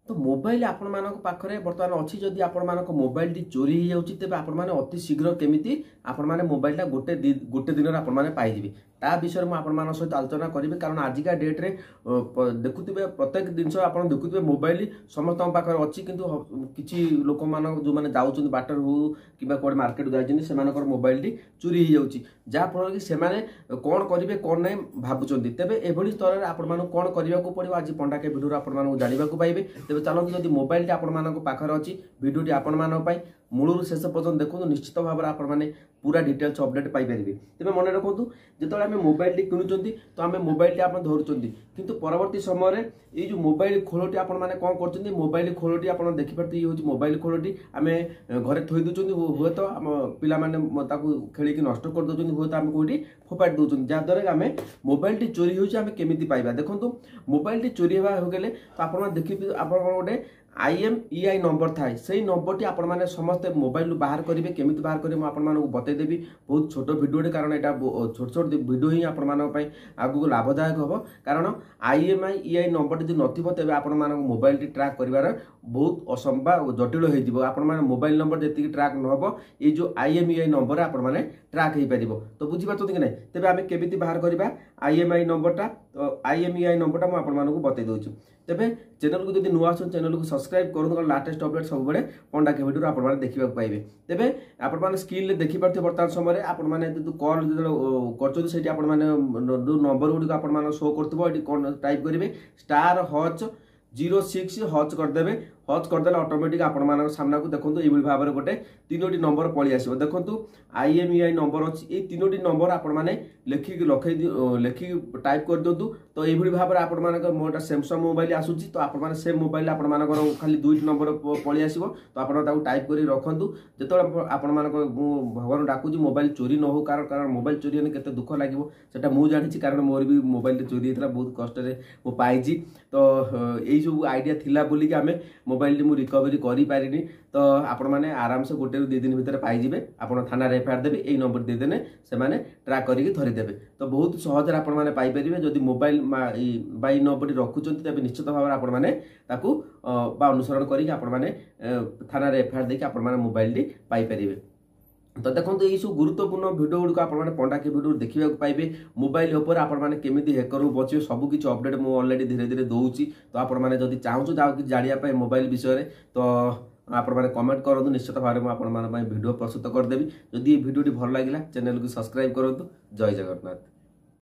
तो मोबाइल आपण मानक पाखरे बर्तमान अच्छी जदि आपण मानक मोबाइल टी चोरी हो जाउची तेबे आपण माने अति शीघ्र केमिति आपण माने मोबाइल टा गोटे दिन आपण माने पाई जिवि ता विषय में आपण मान सहित आलोचना करेंगे। कारण आजिका डेट रे देखुवे प्रत्येक जिनस आप देखुवे मोबाइल समस्त पाखे अच्छी किंतु किसी लोक मान जो मैंने जाऊँ बाटर हो कि कौन मार्केट जाइए से मोबाइल टी चोरी हो जाऊँगी जहाँफल कि सेमाने कौन करेंगे कौन ना भावुं तेज एभली स्तर में आपण कौन करने को पड़ो आज पंडा के भिडियो आपण जानवा पाइबे। तेज चलते जब मोबाइल टी आपण पाखे अच्छी भिडियोटी आपण मानी मूलर शेष पर्यटन देखो निश्चित भाव में आपण पूरा डिटेल्स अपडेट पाइपर। तेज मन रखु जो आम मोबाइल टी किणुंट तो आम मोबाइल टी आप धरुंच किंतु परवर्ती समय ये जो मोबाइल खोलटी आपण मैंने कौन कर मोबाइल खोलटी आप देखिपारे ये हूँ मोबाइल खोलटी आम घरे थोई दूसरी हुए तो आम पाने खेलिक नष्ट कर दूसरी हुए तो आम कौटी फोपाड़ी दूसरी जहाँद्वारा आम मोबाइल टी चोरी होमती पाइबा। देखो मोबाइल टी चोरी हो गले तो आप देखिए आप गोटे IMEI नंबर थाए से नंबर टी आपण मैंने समस्ते मोबाइल बाहर करेंगे केमिति बाहर करेंगे मुझे बतईदेवी बहुत छोट भिडियोटे कारण यहाँ छोट छोट भिडियो ही आपण आगू लाभदायक हम। कारण IMEI नंबर जो नथिबो तेबे आपण मोबाइल टी ट्रैक करिवार बहुत असंभव जटिल हो आपण मोबाइल नंबर जी ट्रैक नहब ये जो IMEI नंबर आपण मैंने ट्रैक हो पार तो बुझीपार कि ना तेज आम केमिति बाहर करवा IMEI नंबरटा तो IMEI नंबरटा मुझे आपण बतई दूसरी। तेबे चैनल को जब नुआ आसन चैनल को सब्सक्राइब करूँ लाटेस्ट अपडेट सब पंडा के भिडियो आप देखा पाइबे। तेबे आपण स्क्रीन में देखिपारे बर्तमान समय आपण मैंने जो कॉल कर नंबर गुड़िक आप शो कर टाइप करेंगे *06 हच करदे हच करदे ऑटोमेटिक आपण सामना को देखो ये भाव में गोटे 3टी नंबर पलि आसो। देखो IMEI नंबर अच्छी ये 3टी नंबर आपण मैंने लिखिक लिखिक टाइप कर दिंतु तो ये भाव में आपण मोटा सैमसंग मोबाइल आसूसी तो आपण से मोबाइल आपण खाली 2टी नंबर पलि आसो तो आप टाइप कर रखु जो आपण भगवान डाकुची मोबाइल चोरी न हो कारण मोबाइल चोरी होने केते दुख लगे सेटा मु जानी कारण मोर भी मोबाइल चोरी होता बहुत कष्ट मु पाई तो यही सब आइडिया थिला बोलिक आम मोबाइल मु रिकवरी करि पारिनी तो आपण माने आराम से गोटे 2 दिन भितर पाइबे आपण थाना FIR देबे एई नंबर दे देने से माने ट्रैक करिक धरि देबे तो बहुत सहज आपण माने पाइ परिबे। जदि मोबाइल बाई नंबर रखुचंती तबे निश्चित भाव आपण माने ताकू बा अनुसरण करिक आपण माने थाना FIR देके आपण माने मोबाइल टी पाइ परिबे। तो देखो ये सब गुरुत्वपूर्ण भिडियो गुड़िक आप पंडा के भिडियो देखा पाइबे। मोबाइल उपर आपण केमिति हैकर बचे सब किसी अपडेट मुझे ऑलरेडी धीरे धीरे दूसरी तो आपण मैंने जब चाहूँ जाना मोबाइल विषय तो आपण मैंने कमेंट करूँ निश्चित भाव में आपण भिडियो प्रस्तुत करदेवी। जदि ये भिडियोटी भल लगे चैनल को सब्सक्राइब करूँ। जय जगन्नाथ।